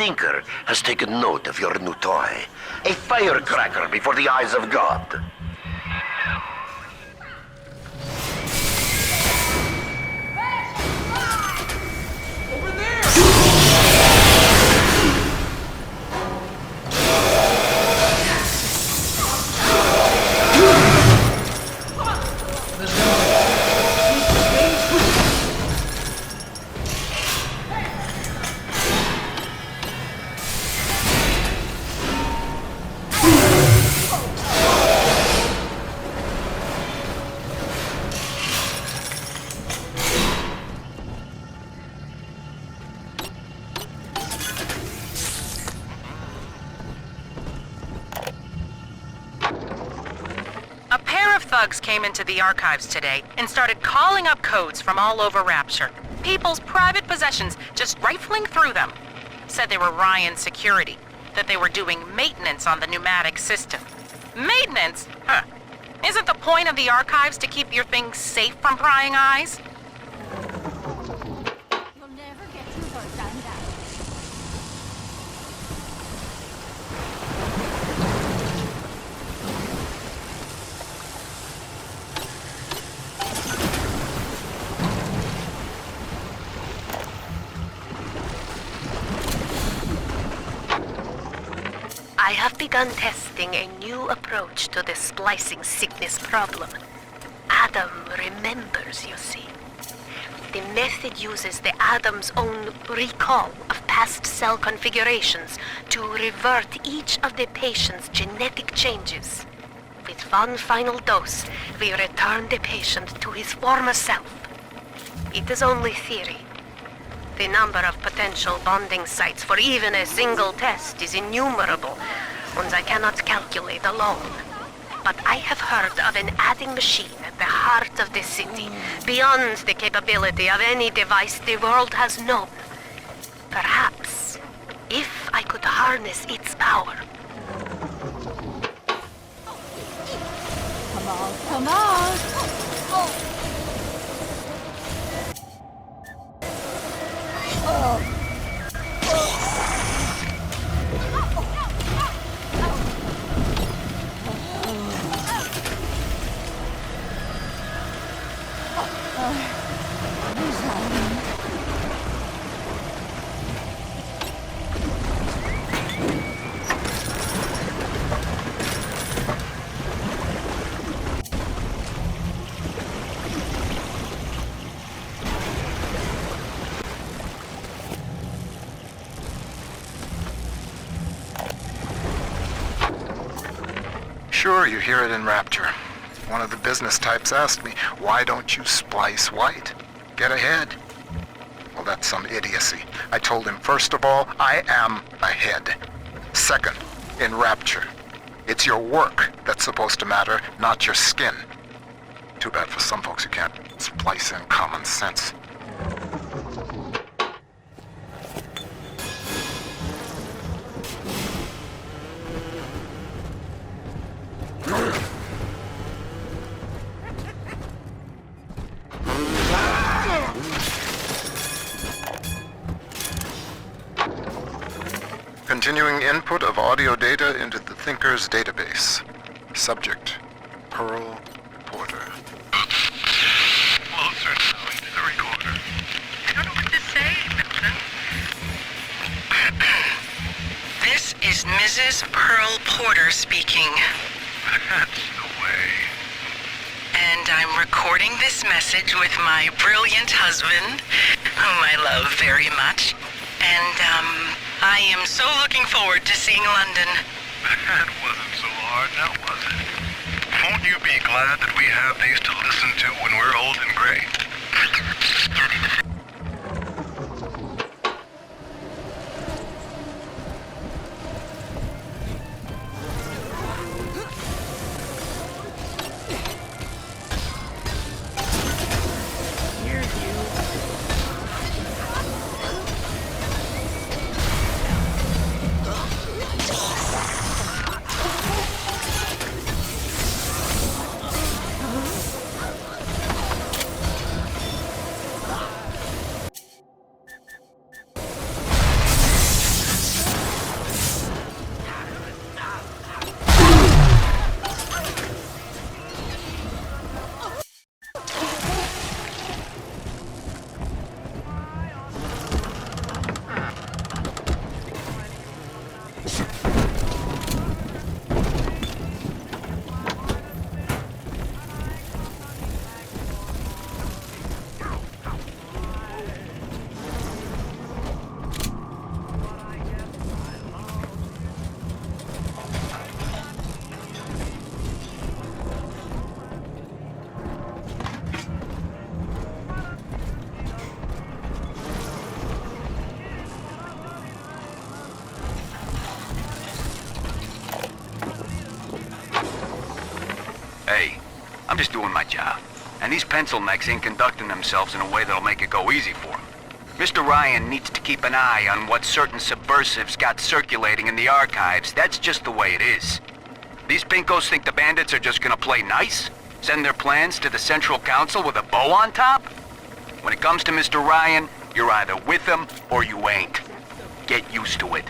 Thinker has taken note of your new toy. A firecracker before the eyes of God. Thugs came into the archives today and started calling up codes from all over Rapture. People's private possessions, just rifling through them. Said they were Ryan security, that they were doing maintenance on the pneumatic system. Maintenance? Huh. Isn't the point of the archives to keep your things safe from prying eyes? You'll never get your work done that. I have begun testing a new approach to the splicing sickness problem. Adam remembers, you see. The method uses the Adam's own recall of past cell configurations to revert each of the patient's genetic changes. With one final dose, we return the patient to his former self. It is only theory. The number of potential bonding sites for even a single test is innumerable, ones I cannot calculate alone. But I have heard of an adding machine at the heart of the city, beyond the capability of any device the world has known. Perhaps, if I could harness its power. Come on, come on! Oh. Sure, you hear it in Rapture. One of the business types asked me, why don't you splice white? Get ahead. Well, that's some idiocy. I told him, first of all, I am ahead. Second, in Rapture, it's your work that's supposed to matter, not your skin. Too bad for some folks who can't splice in common sense. Continuing input of audio data into the Thinker's database. Subject, Pearl Porter. Closer now into the recorder. I don't know what to say, Vincent. This is Mrs. Pearl Porter speaking. That's the way. And I'm recording this message with my brilliant husband, whom I love very much. And, I am so looking forward to seeing London. That wasn't so hard, now was it? Won't you be glad that we have these to listen to when we're old and gray? Hey, I'm just doing my job. And these pencil necks ain't conducting themselves in a way that'll make it go easy for them. Mr. Ryan needs to keep an eye on what certain subversives got circulating in the archives. That's just the way it is. These pinkos think the bandits are just gonna play nice? Send their plans to the Central Council with a bow on top? When it comes to Mr. Ryan, you're either with him or you ain't. Get used to it.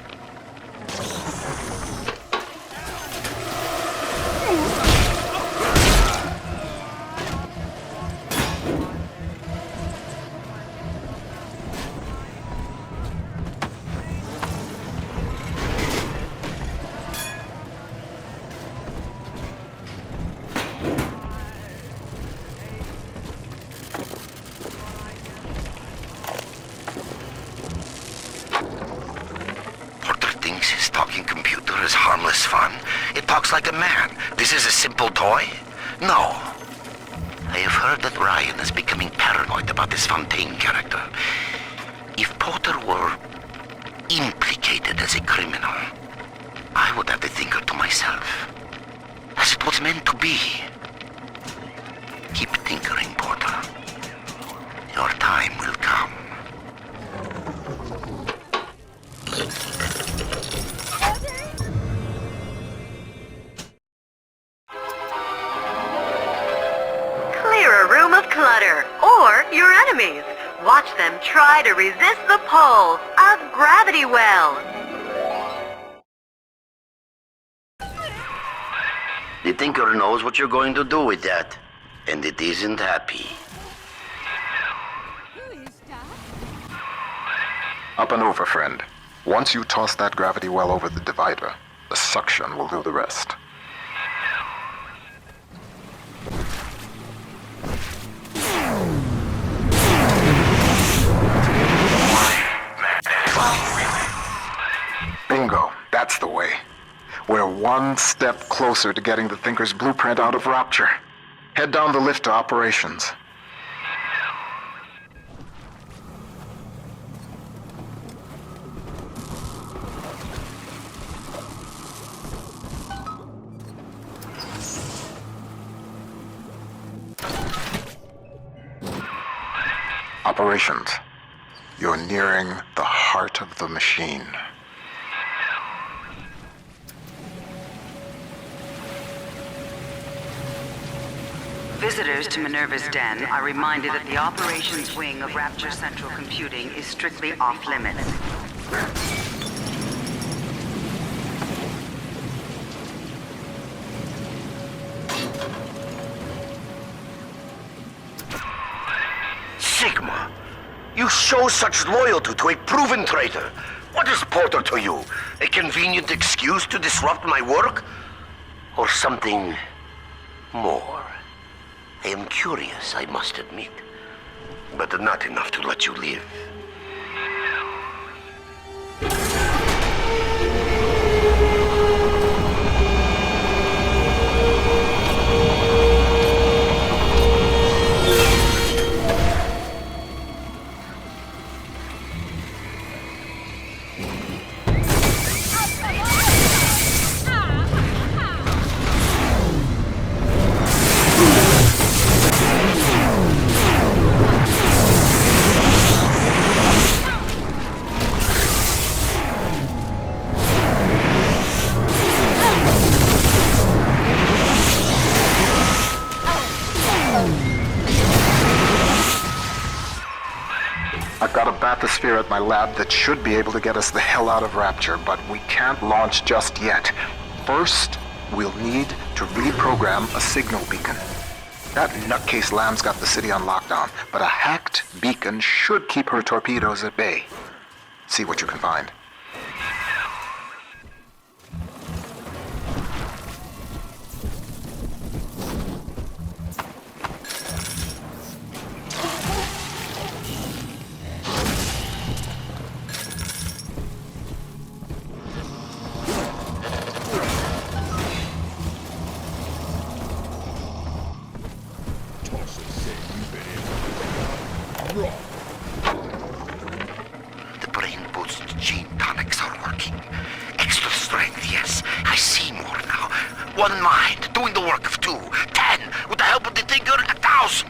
Computer is harmless fun. It talks like a man. This is a simple toy? No. I have heard that Ryan is becoming paranoid about this Fontaine character. If Porter were implicated as a criminal, I would have the thinker to myself. As it was meant to be. Keep tinkering, Porter. Your time will come. Clear a room of clutter, or your enemies. Watch them try to resist the pull of Gravity Well. The Tinker knows what you're going to do with that, and it isn't happy. Who is that? Up and over, friend. Once you toss that gravity well over the divider, the suction will do the rest. Bingo, that's the way. We're one step closer to getting the Thinker's blueprint out of Rapture. Head down the lift to operations. Operations. You're nearing the heart of the machine. Visitors to Minerva's Den are reminded that the operations wing of Rapture Central Computing is strictly off-limits. Sigma, you show such loyalty to a proven traitor. What is Porter to you? A convenient excuse to disrupt my work? Or something more? I am curious, I must admit, but not enough to let you live. I've got a bathysphere at my lab that should be able to get us the hell out of Rapture, but we can't launch just yet. First, we'll need to reprogram a signal beacon. That nutcase Lamb's got the city on lockdown, but a hacked beacon should keep her torpedoes at bay. See what you can find. One mind, doing the work of two. 10, with the help of the thinker, 1,000.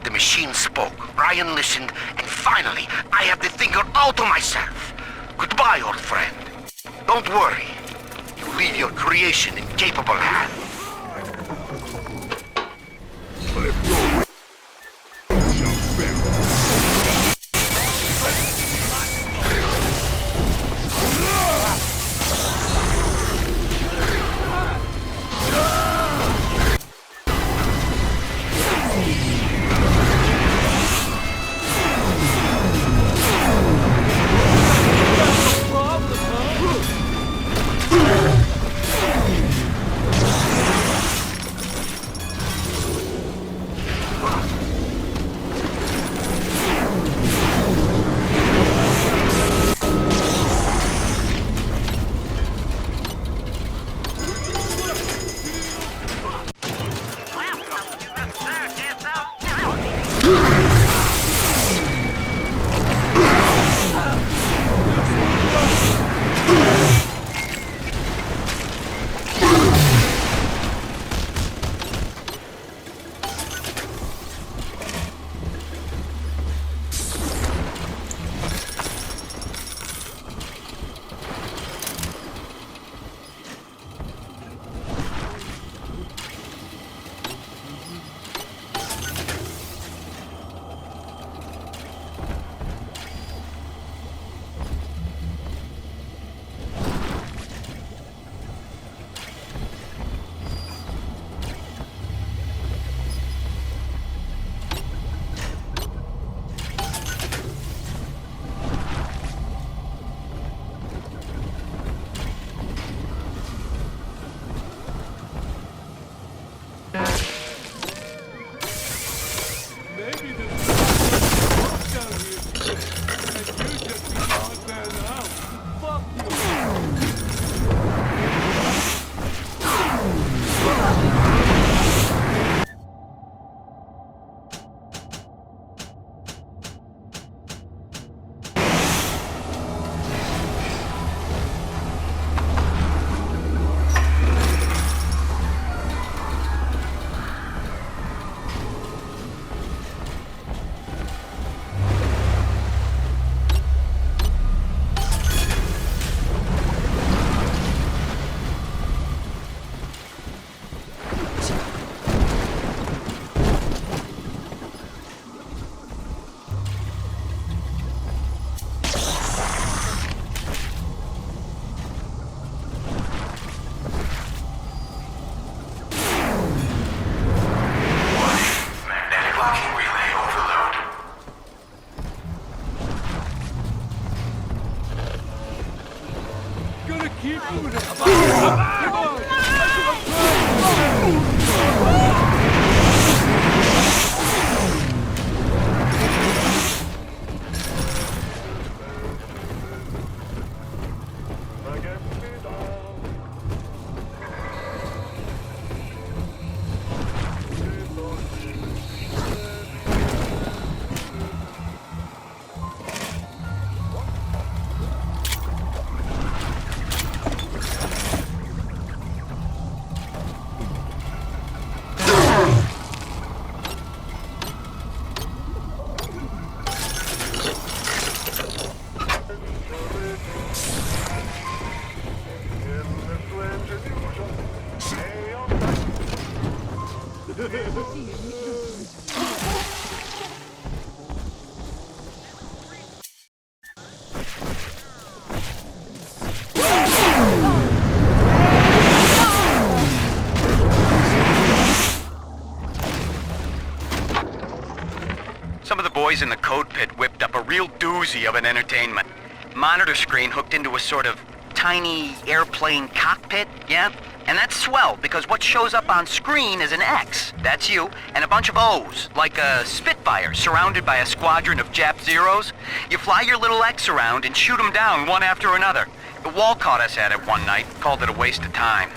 The machine spoke, Ryan listened, and finally, I have the thinker all to myself. Goodbye, old friend. Don't worry. You leave your creation in capable hands. Some of the boys in the code pit whipped up a real doozy of an entertainment. Monitor screen hooked into a sort of tiny airplane cockpit, yeah? And that's swell, because what shows up on screen is an X, that's you, and a bunch of O's, like a Spitfire surrounded by a squadron of Jap Zeros. You fly your little X around and shoot them down one after another. The wall caught us at it one night, called it a waste of time.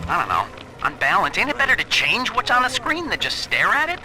I don't know. On balance, ain't it better to change what's on the screen than just stare at it?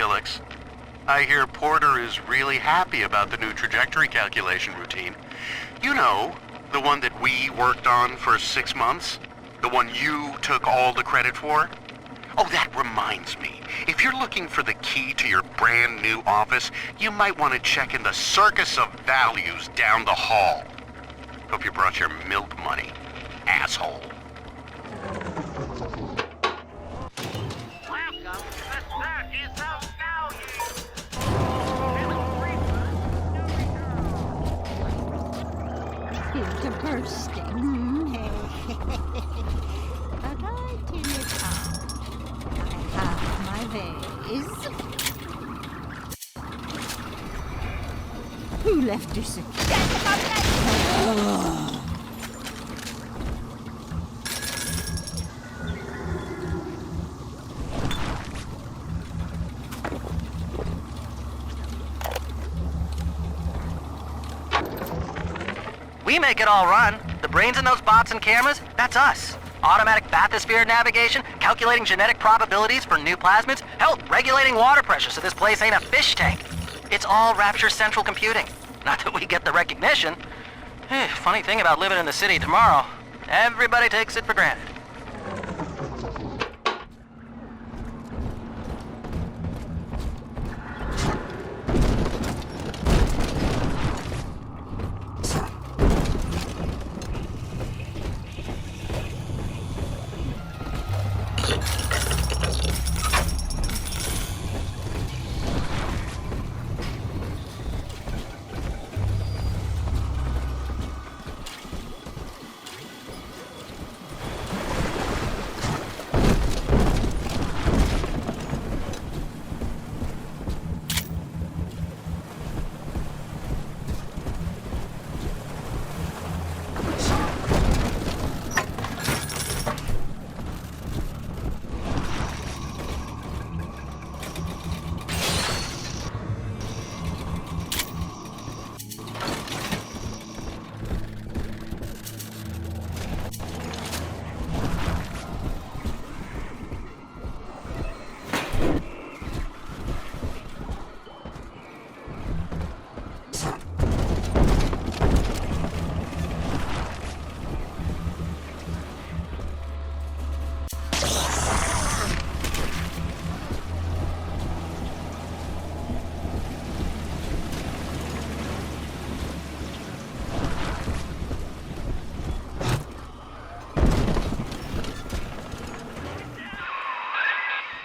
Felix. I hear Porter is really happy about the new trajectory calculation routine. You know, the one that we worked on for 6 months? The one you took all the credit for? Oh, that reminds me. If you're looking for the key to your brand new office, you might want to check in the Circus of Values down the hall. Hope you brought your milk money, asshole. Here's a bursting. But I tin it out. I have my ways. Who left her so? We make it all run. The brains in those bots and cameras, that's us. Automatic bathysphere navigation, calculating genetic probabilities for new plasmids, hell, regulating water pressure so this place ain't a fish tank. It's all Rapture Central Computing. Not that we get the recognition. Funny thing about living in the city tomorrow, everybody takes it for granted.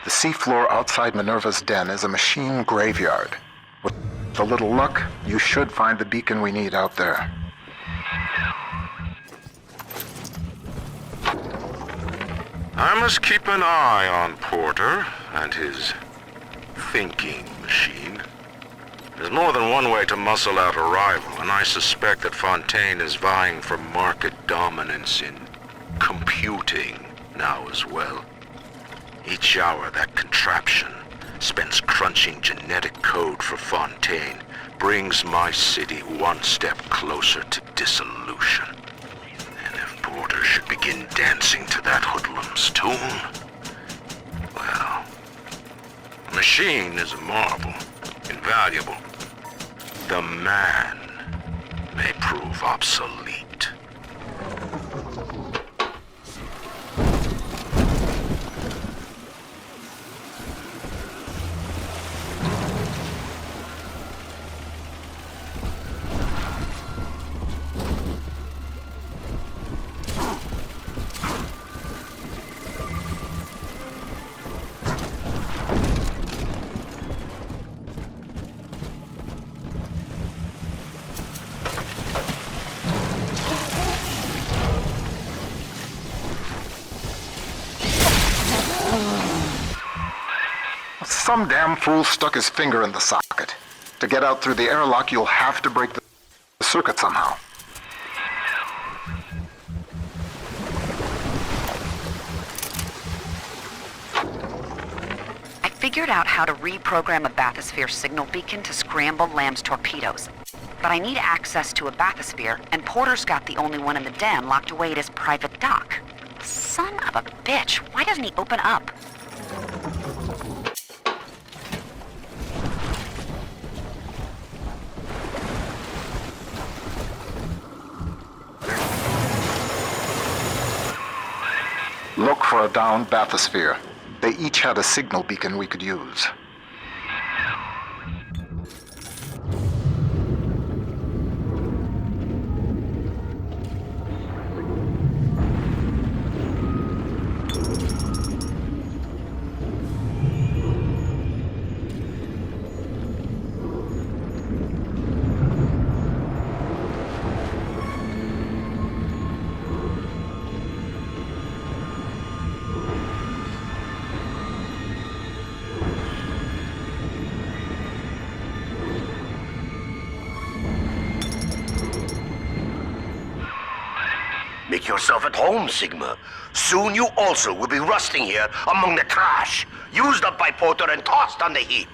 The seafloor outside Minerva's den is a machine graveyard. With a little luck, you should find the beacon we need out there. I must keep an eye on Porter and his thinking machine. There's more than one way to muscle out a rival, and I suspect that Fontaine is vying for market dominance in computing now as well. Each hour that contraption spends crunching genetic code for Fontaine brings my city one step closer to dissolution. And if Porter should begin dancing to that hoodlum's tune, well, the machine is a marvel, invaluable. The man may prove obsolete. Some damn fool stuck his finger in the socket. To get out through the airlock, you'll have to break the circuit somehow. I figured out how to reprogram a bathysphere signal beacon to scramble Lamb's torpedoes. But I need access to a bathysphere, and Porter's got the only one in the den locked away at his private dock. Son of a bitch, why doesn't he open up? for a downed bathysphere. They each had a signal beacon we could use. Make yourself at home, Sigma. Soon you also will be rusting here among the trash, used up by Porter and tossed on the heap.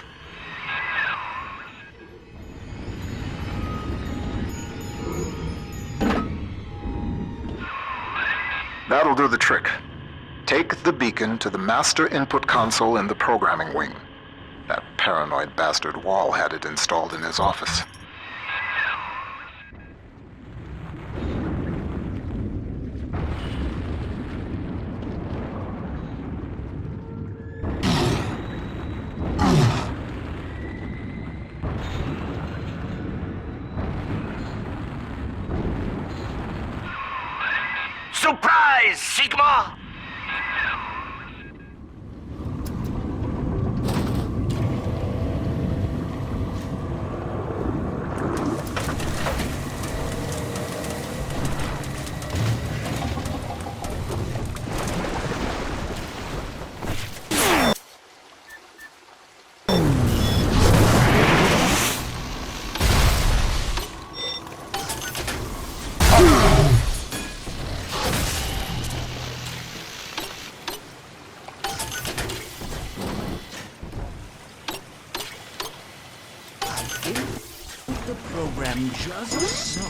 That'll do the trick. Take the beacon to the master input console in the programming wing. That paranoid bastard Wall had it installed in his office. Surprise, Sigma! The program just so.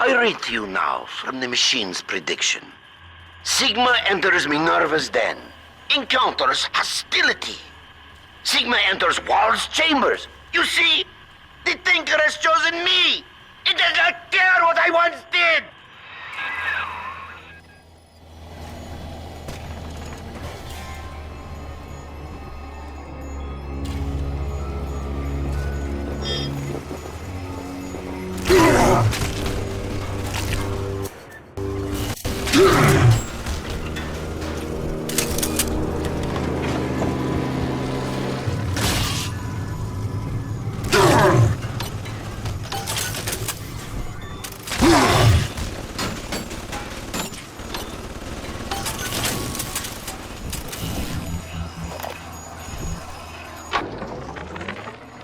I read to you now from the machine's prediction. Sigma enters Minerva's den. Encounters hostility. Sigma enters Wall's chambers. You see, the Thinker has chosen me. It does not care what I once did.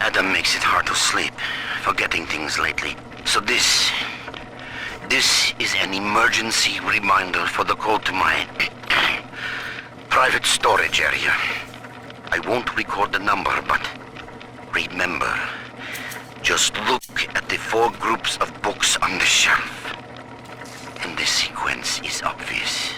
Adam makes it hard to sleep, forgetting things lately. So this is an emergency reminder for the code to my private storage area. I won't record the number, but remember, just look at the 4 groups of books on the shelf, and the sequence is obvious.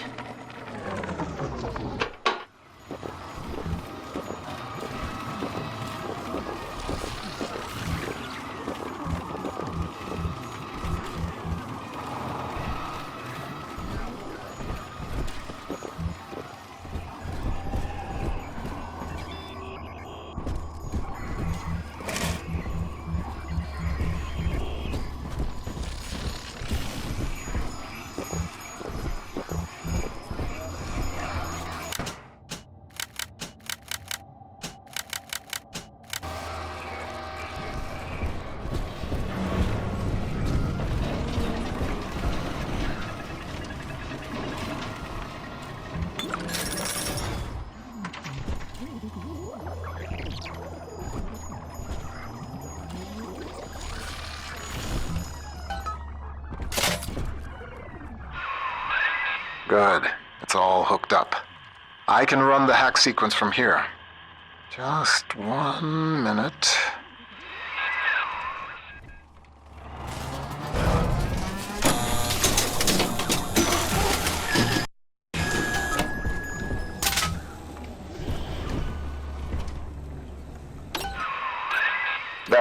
Good. It's all hooked up. I can run the hack sequence from here. Just 1 minute.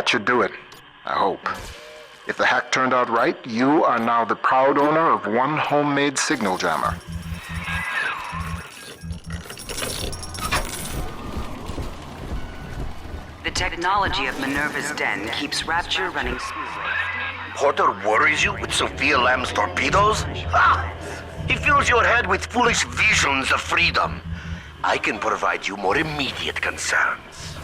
That should do it. I hope. If the hack turned out right, you are now the proud owner of one homemade signal jammer. The technology of Minerva's den keeps Rapture running smoothly. Porter worries you with Sophia Lamb's torpedoes? Ha! He fills your head with foolish visions of freedom. I can provide you more immediate concerns.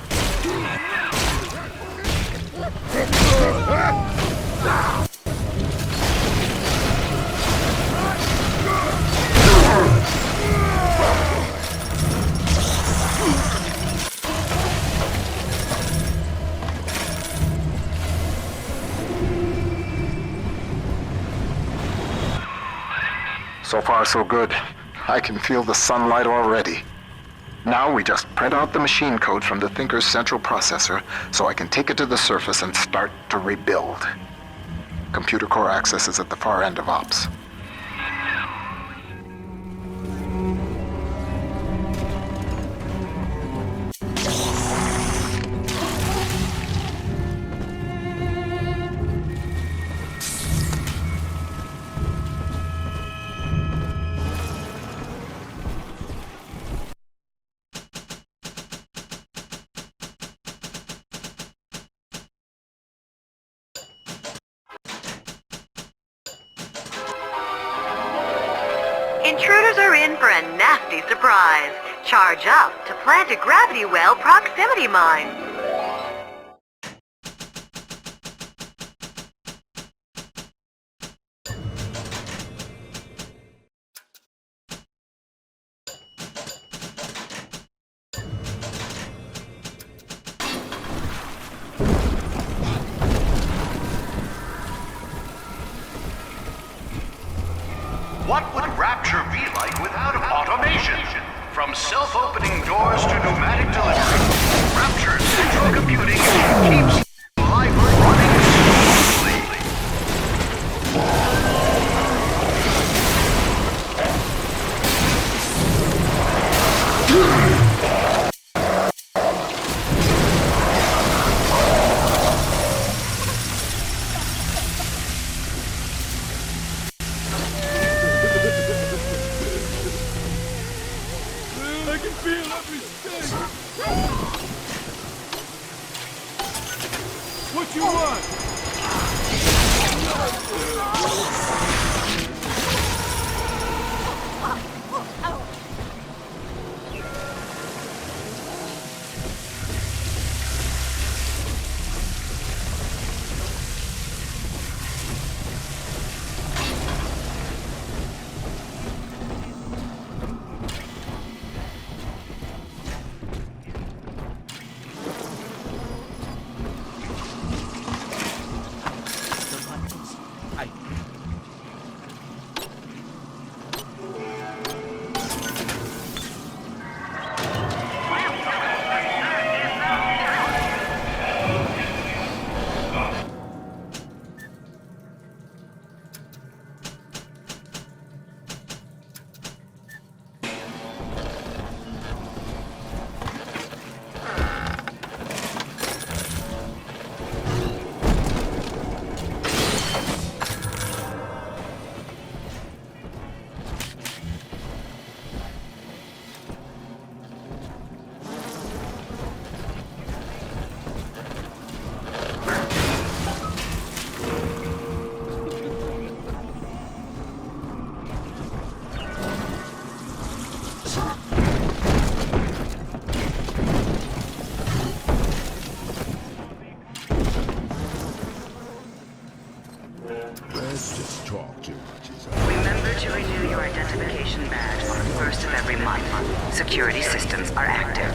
So far, so good. I can feel the sunlight already. Now we just print out the machine code from the Thinker's central processor so I can take it to the surface and start to rebuild. Computer core access is at the far end of ops. Intruders are in for a nasty surprise. Charge up to plant a gravity well proximity mine. What would Rapture be like without automation? From self-opening doors to pneumatic delivery, Rapture's central computing keeps life running smoothly. What you want? Let's just talk too much. Remember to renew your identification badge on the first of every month. Security systems are active.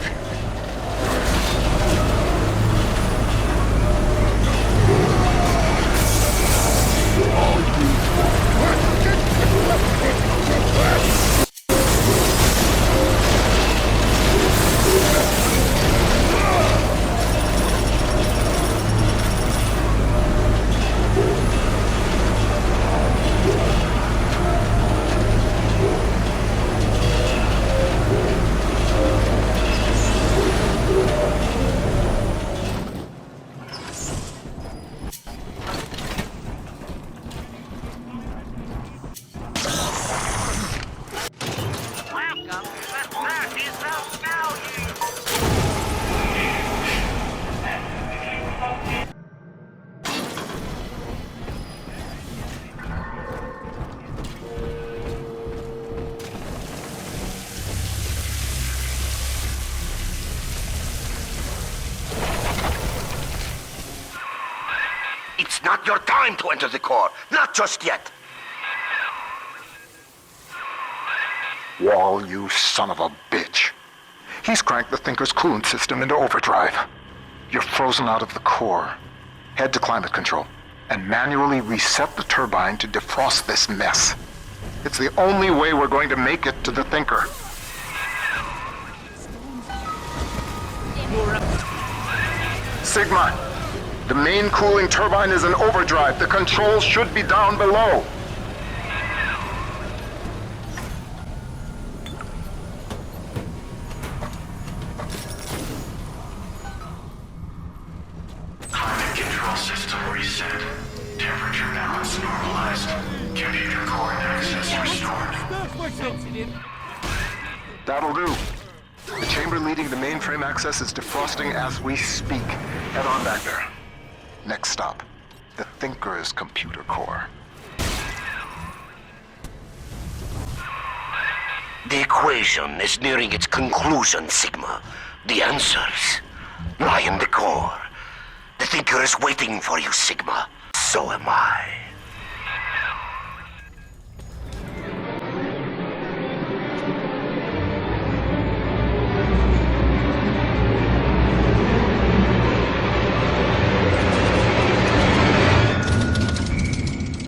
It's not your time to enter the core. Not just yet. Wall, you son of a bitch. He's cranked the Thinker's coolant system into overdrive. You're frozen out of the core. Head to climate control and manually reset the turbine to defrost this mess. It's the only way we're going to make it to the Thinker. Sigma, the main cooling turbine is in overdrive. The controls should be down below. Climate control system reset. Temperature balance normalized. Computer core access restored. That'll do. The chamber leading to mainframe access is defrosting as we speak. Head on back there. Next stop, the Thinker's computer core. The equation is nearing its conclusion, Sigma. The answers lie in the core. The Thinker is waiting for you, Sigma. So am I.